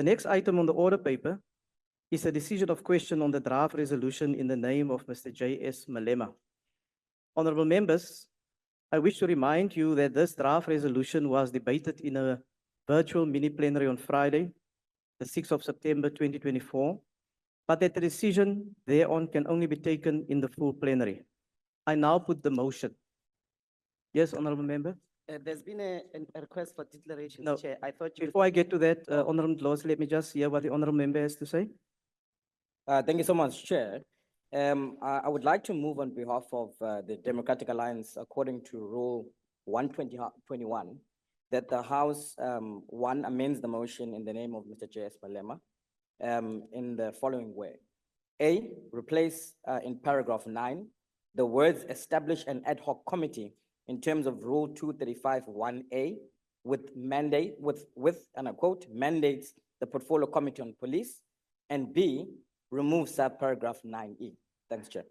The next item on the order paper is a decision of question on the draft resolution in the name of Mr. J.S. Malema. Honorable members, I wish to remind you that this draft resolution was debated in a virtual mini plenary on Friday, the 6th of September 2024, but that the decision thereon can only be taken in the full plenary. I now put the motion. Yes, honorable member? There's been a request for declaration, No. Chair. I thought you... Before I get to that, Honorable Ndlozi, let me just hear what the honorable member has to say. Thank you so much, Chair. I would like to move on behalf of the Democratic Alliance, according to Rule 121, that the House, one, amends the motion in the name of Mr. J.S. Malema in the following way. A, replace in paragraph 9 the words establish an ad hoc committee in terms of Rule 235(1)A with mandate, and I quote, mandates the Portfolio Committee on Police, and B, remove subparagraph 9E. Thanks, Chair.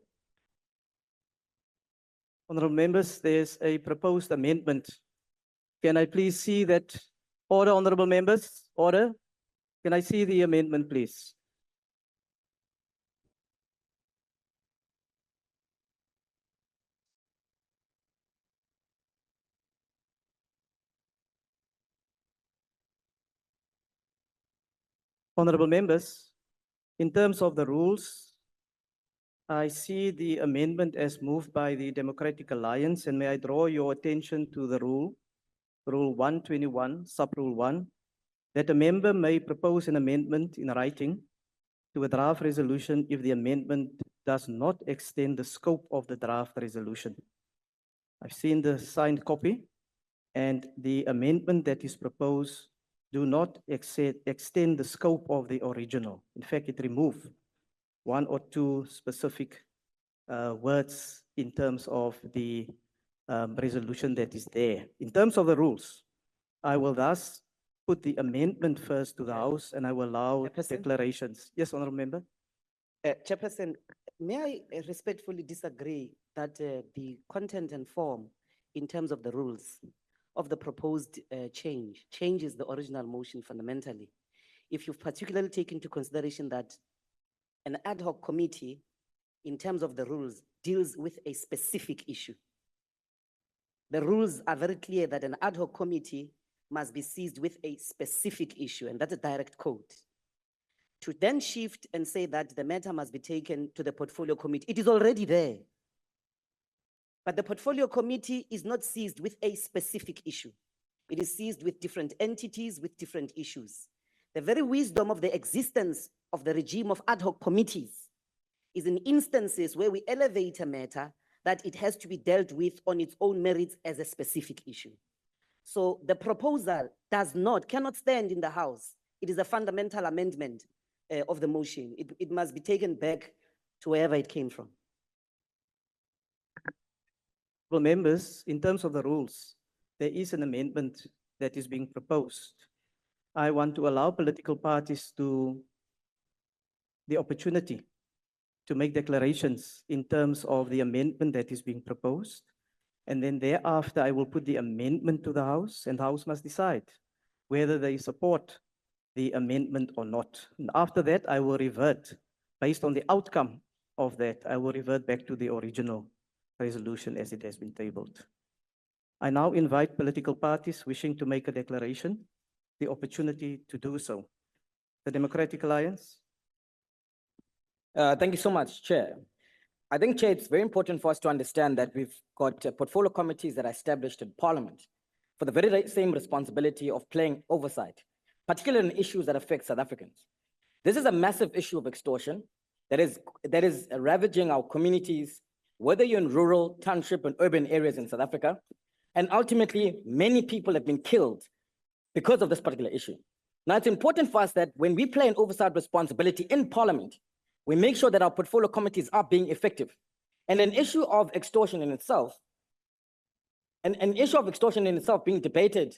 Honorable members, there's a proposed amendment. Can I please see that? Order, honorable members, order. Can I see the amendment, please? Honorable members, in terms of the rules, I see the amendment as moved by the Democratic Alliance, and may I draw your attention to the rule, Rule 121, Sub-Rule 1, that a member may propose an amendment in writing to a draft resolution if the amendment does not extend the scope of the draft resolution. I've seen the signed copy, and the amendment that is proposed do not extend the scope of the original. In fact, it removes one or two specific words in terms of the resolution that is there. In terms of the rules, I will thus put the amendment first to the House, and I will allow declarations. Yes, honorable member. Chairperson, may I respectfully disagree that the content and form in terms of the rules of the proposed changes the original motion fundamentally. If you've particularly taken into consideration that an ad hoc committee, in terms of the rules, deals with a specific issue. The rules are very clear that an ad hoc committee must be seized with a specific issue, and that's a direct quote. To then shift and say that the matter must be taken to the portfolio committee, it is already there. But the portfolio committee is not seized with a specific issue. It is seized with different entities, with different issues. The very wisdom of the existence of the regime of ad hoc committees is in instances where we elevate a matter that it has to be dealt with on its own merits as a specific issue. So the proposal cannot stand in the House. It is a fundamental amendment of the motion. It must be taken back to wherever it came from. Well, members, in terms of the rules, there is an amendment that is being proposed. I want to allow political parties the opportunity to make declarations in terms of the amendment that is being proposed. And then thereafter, I will put the amendment to the House, and the House must decide whether they support the amendment or not. And after that, I will revert, based on the outcome of that, I will revert back to the original resolution as it has been tabled. I now invite political parties wishing to make a declaration the opportunity to do so. The Democratic Alliance. Thank you so much, Chair. I think, Chair, it's very important for us to understand that we've got portfolio committees that are established in Parliament for the very same responsibility of playing oversight, particularly in issues that affect South Africans. This is a massive issue of extortion that is ravaging our communities, whether you're in rural, township, and urban areas in South Africa. And ultimately, many people have been killed because of this particular issue. Now, it's important for us that when we play an oversight responsibility in Parliament, we make sure that our portfolio committees are being effective. And an issue of extortion in itself, being debated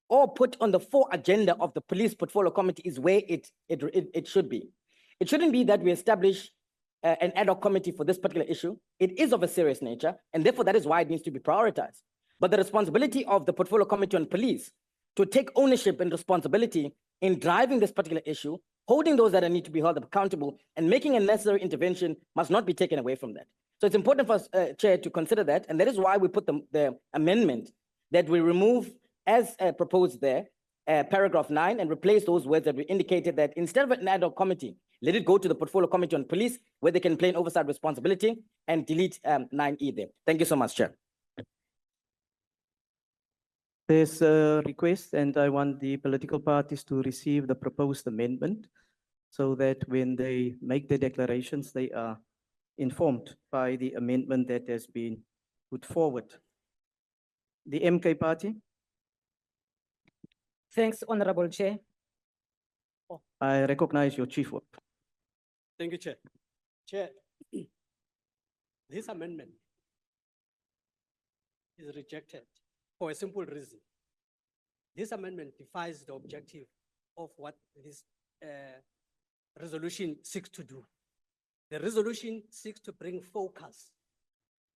or put on the full agenda of the police portfolio committee is where it should be. It shouldn't be that we establish an ad hoc committee for this particular issue. It is of a serious nature, and therefore that is why it needs to be prioritized. But the responsibility of the portfolio committee on police to take ownership and responsibility in driving this particular issue, holding those that need to be held accountable, and making a necessary intervention must not be taken away from that. So it's important for us, Chair, to consider that, and that is why we put the amendment that we remove as proposed there, paragraph 9, and replace those words that we indicated that instead of an ad hoc committee, let it go to the portfolio committee on police, where they can play an oversight responsibility, and delete 9E there. Thank you so much, Chair. There's a request, and I want the political parties to receive the proposed amendment so that when they make their declarations, they are informed by the amendment that has been put forward. The MK Party, Thanks, Honorable Chair. I recognize your chief whip. Thank you, Chair. Chair, this amendment is rejected for a simple reason. This amendment defies the objective of what this resolution seeks to do. The resolution seeks to bring focus.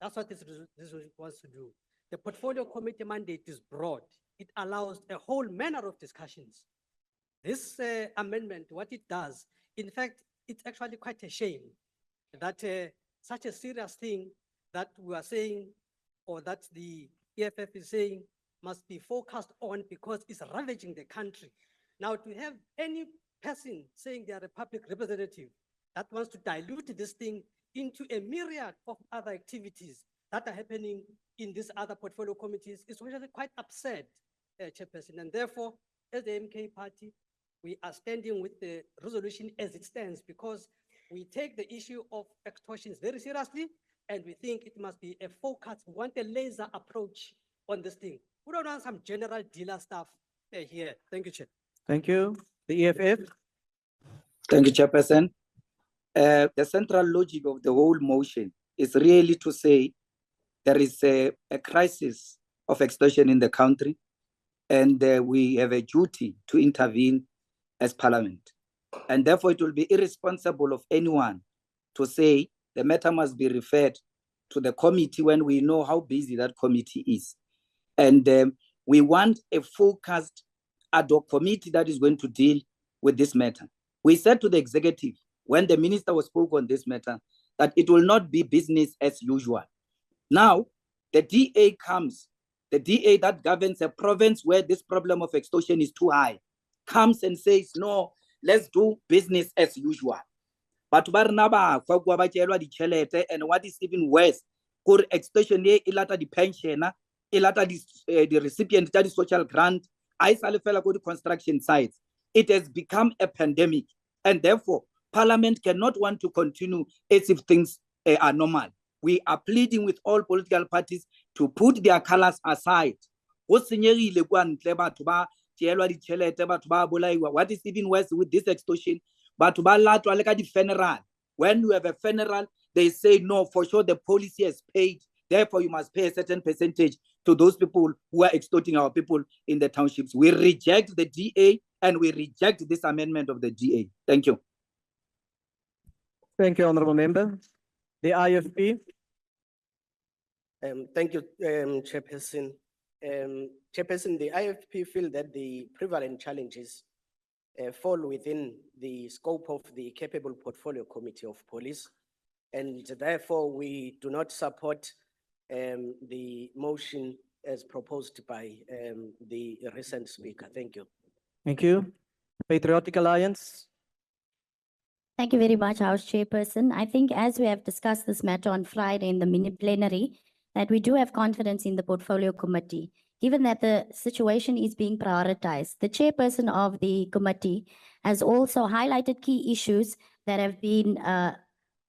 That's what this resolution wants to do. The portfolio committee mandate is broad. It allows a whole manner of discussions. This amendment, what it does, in fact, it's actually quite a shame that such a serious thing that we are saying, or that the EFF is saying, must be focused on because it's ravaging the country. Now, to have any person saying they are a public representative that wants to dilute this thing into a myriad of other activities that are happening in these other portfolio committees is really quite absurd, Chairperson. And therefore, as the MK Party, we are standing with the resolution as it stands because we take the issue of extortions very seriously, and we think it must be a focus. We want a laser approach on this thing. We don't want some general dealer stuff here. Thank you, Chair. Thank you. The EFF, Thank you, Chairperson. The central logic of the whole motion is really to say there is a crisis of extortion in the country, and we have a duty to intervene as Parliament. And therefore, it will be irresponsible of anyone to say the matter must be referred to the committee when we know how busy that committee is. And we want a focused ad hoc committee that is going to deal with this matter. We said to the executive, when the minister was spoke on this matter, that it will not be business as usual. Now, the DA comes, the DA that governs a province where this problem of extortion is too high, comes and says, no, let's do business as usual. But and what is even worse, extortion the pensioner, the recipient that is social grant, I go to construction sites. It has become a pandemic, and therefore Parliament cannot want to continue as if things are normal. We are pleading with all political parties to put their colors aside. What is even worse with this extortion? But when you have a funeral, they say no, for sure the policy has paid. Therefore, you must pay a certain percentage to those people who are extorting our people in the townships. We reject the DA and we reject this amendment of the DA. Thank you. thank you, Honorable Member. The IFP, Thank you, Chairperson. Chairperson, the IFP feel that the prevalent challenges fall within the scope of the capable portfolio committee of police, and therefore we do not support the motion as proposed by the recent speaker. Thank you. thank you. Patriotic Alliance, Thank you very much, House Chairperson. I think as we have discussed this matter on Friday in the mini plenary, that we do have confidence in the portfolio committee, given that the situation is being prioritized. The chairperson of the committee has also highlighted key issues that have been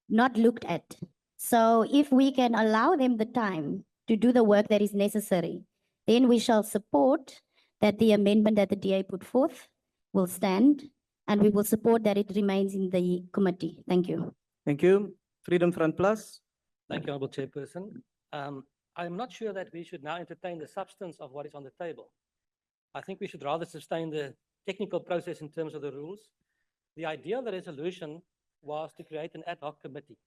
not looked at. So if we can allow them the time to do the work that is necessary, then we shall support that the amendment that the DA put forth will stand, and we will support that it remains in the committee. Thank you. thank you. Freedom Front Plus, Thank you, Honourable Chairperson. I'm not sure that we should now entertain the substance of what is on the table. I think we should rather sustain the technical process in terms of the rules. The idea of the resolution was to create an ad hoc committee.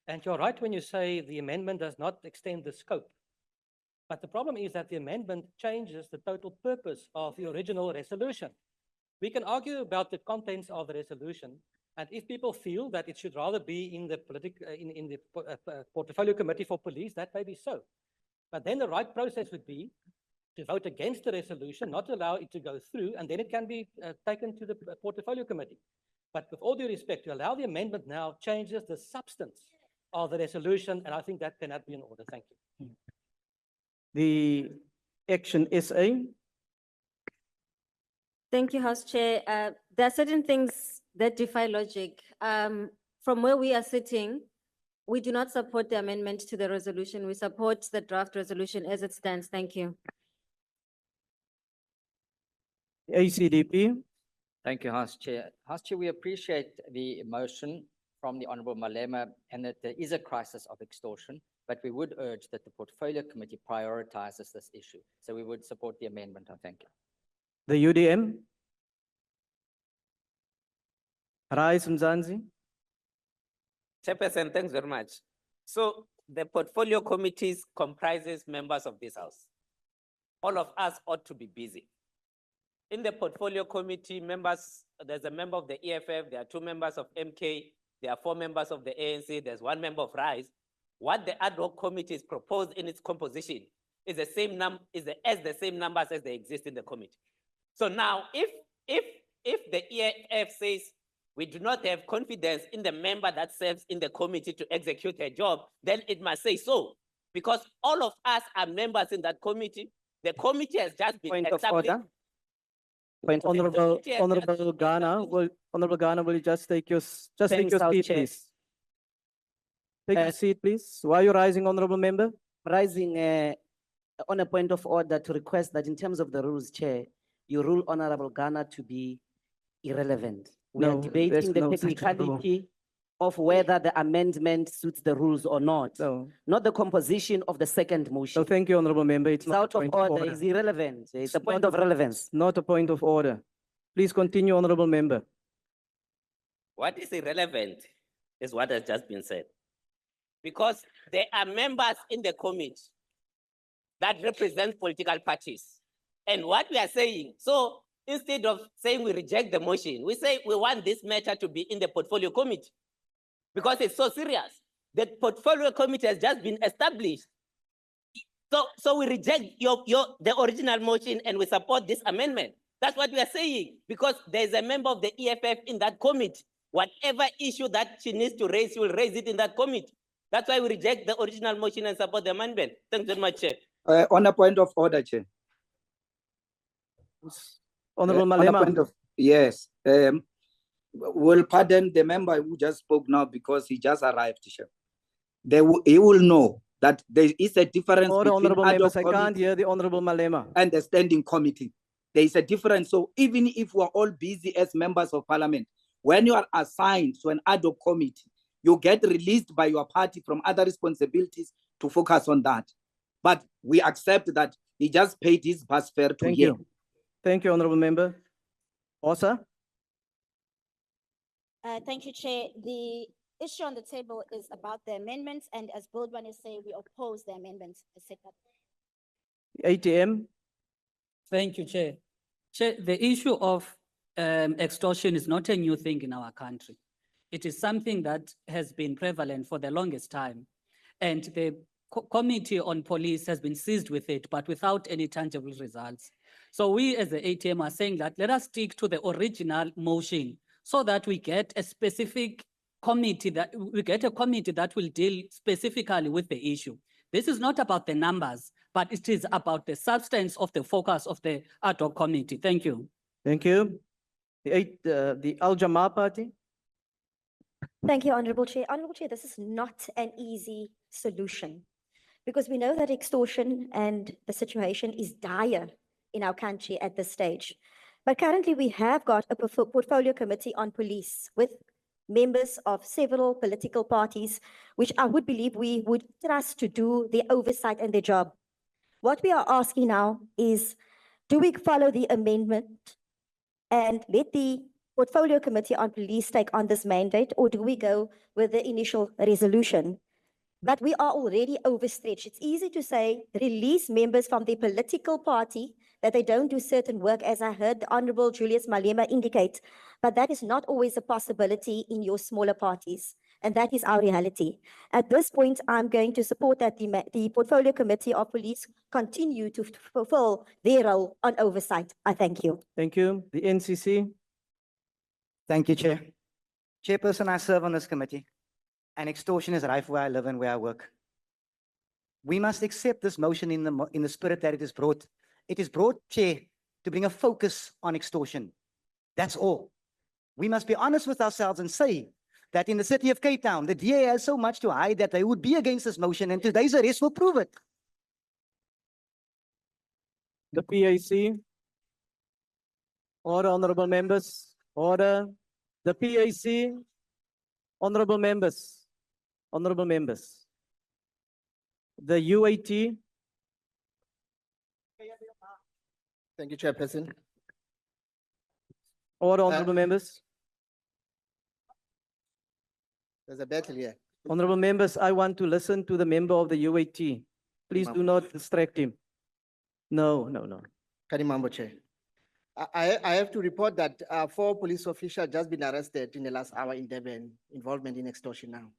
And you're right when you say the amendment does not extend the scope. But the problem is that the amendment changes the total purpose of the original resolution. We can argue about the contents of the resolution, and if people feel that it should rather be in the portfolio committee for police, that may be so. But then the right process would be to vote against the resolution, not allow it to go through, and then it can be taken to the portfolio committee. But with all due respect, to allow the amendment now changes the substance of the resolution, and I think that cannot be in order. Thank you. The action SA. Thank you, House Chair. There are certain things that defy logic. From where we are sitting, we do not support the amendment to the resolution. We support the draft resolution as it stands. Thank you. ACDP. Thank you, House Chair. House Chair, we appreciate the motion from the Honorable Malema and that there is a crisis of extortion, but we would urge that the Portfolio Committee prioritizes this issue. So we would support the amendment. I thank you. The UDM. Rise Mzansi. Chairperson, thanks very much. So the portfolio committees comprises members of this house. All of us ought to be busy. In the portfolio committee members, there's a member of the EFF, there are 2 members of MK, there are 4 members of the ANC, there's 1 member of RISE. What the ad hoc committee is proposed in its composition is the same the same numbers as they exist in the committee. So now, if the EFF says we do not have confidence in the member that serves in the committee to execute her job, then it must say so, because all of us are members in that committee. The committee has just been Point of established. order. Honorable Ghana, will you just take your Thanks, House seat, Chair. please? Take your seat, please. Why are you rising, honorable member? Rising on a point of order to request that in terms of the rules, Chair, you rule Honorable Ghana to be irrelevant. We No, are debating there's the no such rule. technicality of whether the amendment suits the rules or not, No. not the composition of the second motion. So thank you, honorable member. It's It's not out a of point order, order. it's irrelevant. It's a It's point not of relevance. Not a point of order. Please continue, honorable member. What is irrelevant is what has just been said. Because there are members in the committee that represent political parties. And what we are saying, so instead of saying we reject the motion, we say we want this matter to be in the portfolio committee because it's so serious. The portfolio committee has just been established. So we reject the original motion and we support this amendment. That's what we are saying, because there's a member of the EFF in that committee. Whatever issue that she needs to raise, she will raise it in that committee. That's why we reject the original motion and support the amendment. Thanks very much, Chair. On a point of order, Chair. Honorable On a Malema. point of, yes. Will pardon the member who just spoke now because he just arrived, Chair. He will know that there is a difference Order, between honorable ad members. hoc I can't committee hear the honorable Malema. and the standing committee. There is a difference. So even if we are all busy as members of parliament, when you are assigned to an ad hoc committee, you get released by your party from other responsibilities to focus on that. But we accept that he just paid his bus fare to Thank here. you. Thank you, honorable member. Osa. Thank you, Chair. The issue on the table is about the amendments, and as Bildwan is saying, we oppose the amendments. ATM. Thank you, Chair. Chair, the issue of extortion is not a new thing in our country. It is something that has been prevalent for the longest time. And the Committee on Police has been seized with it, but without any tangible results. So we as the ATM are saying that let us stick to the original motion so that we get a specific committee that will deal specifically with the issue. This is not about the numbers, but it is about the substance of the focus of the ad hoc committee. Thank you. Thank you. The Al Jamaa Party. Thank you, Honorable Chair. Honorable Chair, this is not an easy solution because we know that extortion and the situation is dire in our country at this stage. But currently we have got a portfolio committee on police with members of several political parties, which I would believe we would trust to do their oversight and their job. What we are asking now is, do we follow the amendment and let the portfolio committee on police take on this mandate, or do we go with the initial resolution? but we are already overstretched. It's easy to say, release members from the political party, that they don't do certain work, as I heard the Honorable Julius Malema indicate, but that is not always a possibility in your smaller parties. And that is our reality. At this point, I'm going to support that the Portfolio Committee of Police continue to fulfill their role on oversight. I thank you. Thank you. The NCC. Thank you, Chair. Chairperson, I serve on this committee, and extortion is rife where I live and where I work. We must accept this motion in the spirit that it is brought. It is brought, Chair, to bring a focus on extortion. That's all. We must be honest with ourselves and say that in the city of Cape Town, the DA has so much to hide that they would be against this motion, and today's arrest will prove it. The PAC. Order, honorable members. Order. The PAC. Honorable members. Honorable members. The UAT. Thank you, Chairperson. Order, honorable members. There's a battle here. Honorable members, I want to listen to the member of the UAT. Please do not distract him. No. Kanimambo, Chair. I have to report that 4 police officials just been arrested in the last hour in Durban, involvement in extortion now.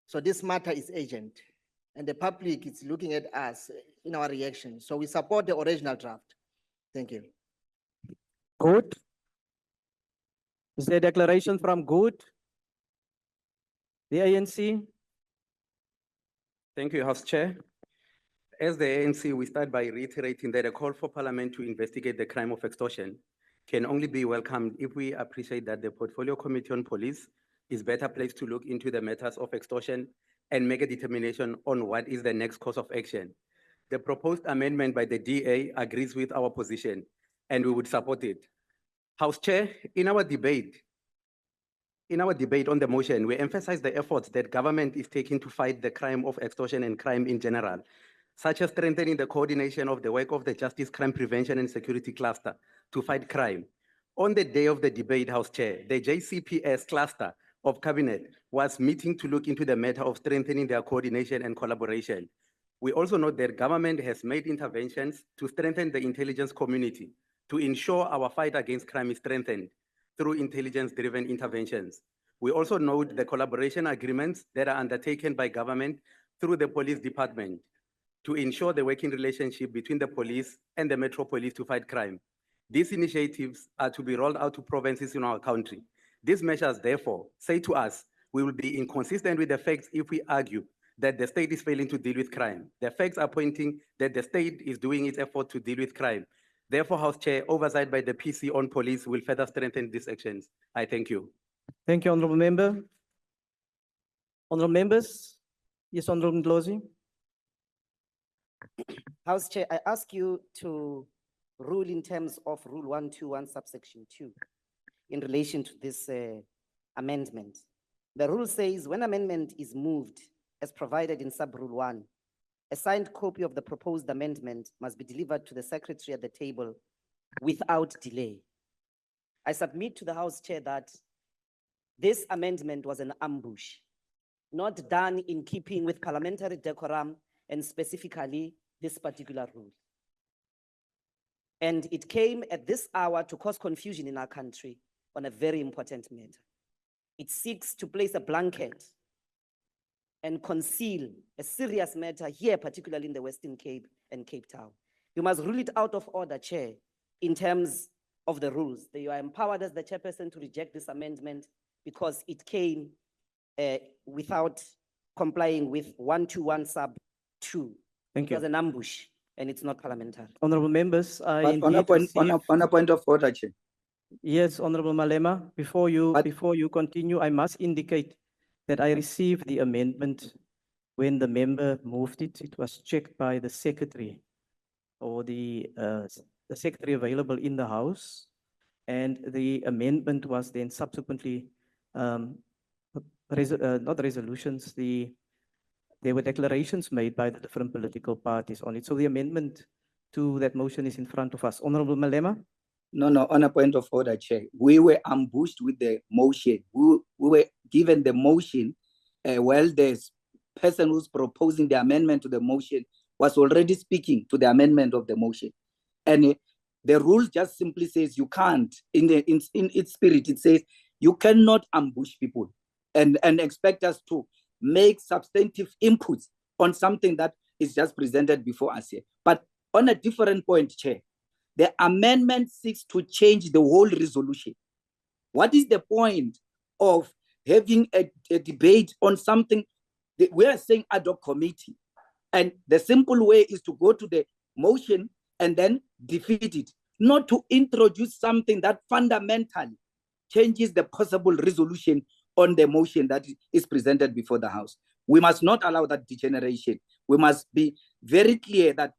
So this matter is urgent, and the public is looking at us in our reaction. So we support the original draft. Thank you. Good. Is there a declaration from Good? The ANC? Thank you, House Chair. As the ANC, we start by reiterating that a call for Parliament to investigate the crime of extortion can only be welcomed if we appreciate that the Portfolio Committee on Police is better placed to look into the matters of extortion and make a determination on what is the next course of action. The proposed amendment by the DA agrees with our position, and we would support it. House Chair, in our debate on the motion, we emphasize the efforts that government is taking to fight the crime of extortion and crime in general, such as strengthening the coordination of the work of the Justice, Crime Prevention and Security Cluster to fight crime. On the day of the debate, House Chair, the JCPS cluster of Cabinet was meeting to look into the matter of strengthening their coordination and collaboration. We also note that government has made interventions to strengthen the intelligence community to ensure our fight against crime is strengthened through intelligence-driven interventions. We also note the collaboration agreements that are undertaken by government through the police department to ensure the working relationship between the police and the Metro Police to fight crime. These initiatives are to be rolled out to provinces in our country. These measures, therefore, say to us, we will be inconsistent with the facts if we argue that the state is failing to deal with crime. The facts are pointing that the state is doing its effort to deal with crime. Therefore, House Chair, oversight by the PC on police will further strengthen these actions. I thank you. Thank you, honorable member. Honorable members. Yes, Honorable Ndlozi. House Chair, I ask you to rule in terms of Rule 121, subsection 2, in relation to this amendment. The rule says when amendment is moved as provided in sub-rule 1, a signed copy of the proposed amendment must be delivered to the secretary at the table without delay. I submit to the House Chair that this amendment was an ambush, not done in keeping with parliamentary decorum and specifically this particular rule. And it came at this hour to cause confusion in our country on a very important matter. It seeks to place a blanket and conceal a serious matter here, particularly in the Western Cape and Cape Town. You must rule it out of order, Chair, in terms of the rules. You are empowered as the chairperson to reject this amendment because it came without complying with 121 sub 2. Thank It was you. an ambush and it's not parliamentary. Honorable members, I But on a indeed point of order, Chair. Yes, Honorable Malema, before you continue, I must indicate that I received the amendment when the member moved it. It was checked by the secretary or the secretary available in the House, and the amendment was then subsequently not resolutions. There were declarations made by the different political parties on it. So the amendment to that motion is in front of us. Honorable Malema. No, on a point of order, Chair. We were ambushed with the motion. We were given the motion while the person who's proposing the amendment to the motion was already speaking to the amendment of the motion. And the rule just simply says you can't, in its spirit, it says you cannot ambush people and expect us to make substantive inputs on something that is just presented before us here. But on a different point, Chair, the amendment seeks to change the whole resolution. What is the point of having a debate on something that we are saying ad hoc committee? And the simple way is to go to the motion and then defeat it, not to introduce something that fundamentally changes the possible resolution on the motion that is presented before the House. We must not allow that degeneration. We must be very clear that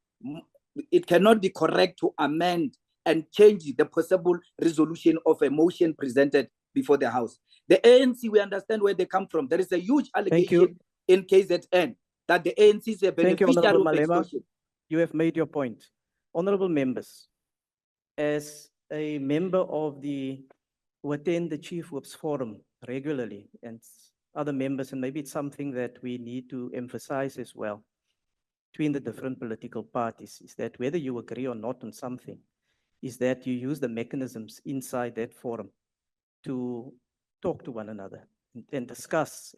it cannot be correct to amend and change the possible resolution of a motion presented before the House. The ANC, we understand where they come from. There is a huge allegation in KZN that the ANC is a Thank you, beneficiary Honorable of Malema. extortion. You have made your point. Honorable members, as a member of who attend the Chief Whips Forum regularly, and other members, and maybe it's something that we need to emphasize as well between the different political parties, is that whether you agree or not on something, is that you use the mechanisms inside that forum to talk to one another and discuss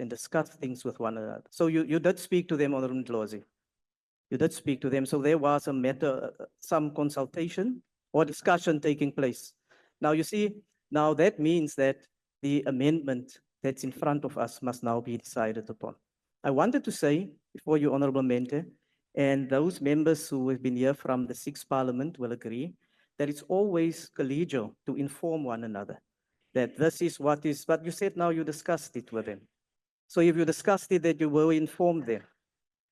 things with one another. So you did speak to them, Honorable Ndlozi. You did speak to them. So there was a matter, some consultation or discussion taking place. Now you see, now that means that the amendment that's in front of us must now be decided upon. I wanted to say, before you, Honorable Mentor, and those members who have been here from the 6th Parliament will agree, that it's always collegial to inform one another that this is what is, but you said now you discussed it with them. So if you discussed it, that you will inform them.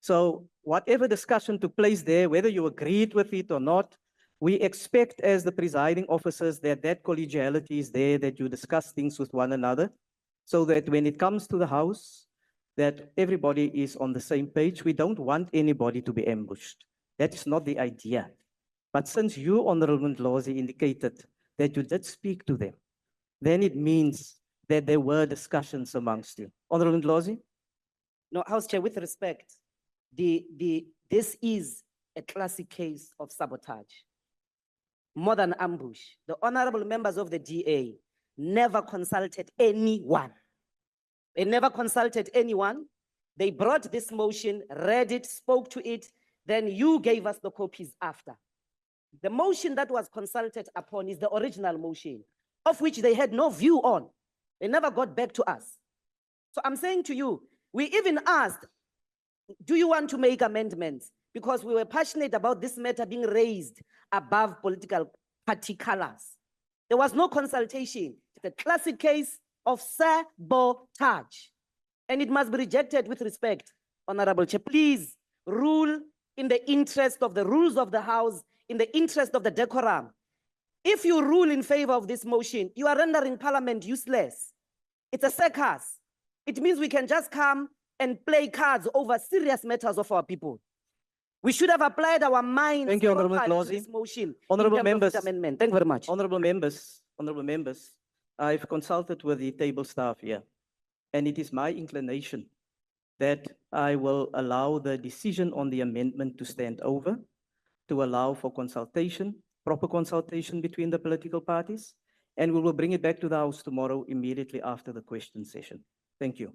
So whatever discussion took place there, whether you agreed with it or not, we expect as the presiding officers that that collegiality is there, that you discuss things with one another, so that when it comes to the House, that everybody is on the same page. We don't want anybody to be ambushed. That is not the idea. But since you, Honorable Ndlozi, indicated that you did speak to them, then it means that there were discussions amongst you. Honorable Ndlozi? No, House Chair, with respect, this is a classic case of sabotage, more than ambush. The honorable members of the DA never consulted anyone. They never consulted anyone. They brought this motion, read it, spoke to it, then you gave us the copies after. The motion that was consulted upon is the original motion, of which they had no view on. They never got back to us. So I'm saying to you, we even asked, do you want to make amendments? Because we were passionate about this matter being raised above political party colors. There was no consultation. It's a classic case of sabotage. And it must be rejected with respect, Honorable Chair. Please rule in the interest of the rules of the House, in the interest of the decorum. If you rule in favor of this motion, you are rendering Parliament useless. It's a circus. It means we can just come and play cards over serious matters of our people. We should have applied our minds. Thank you, Honorable properly to Ndlozi. this motion. Honorable in terms of members. this amendment. Thank you very much. Honorable members, I've consulted with the table staff here, and it is my inclination that I will allow the decision on the amendment to stand over, to allow for consultation, proper consultation between the political parties, and we will bring it back to the House tomorrow immediately after the question session. Thank you.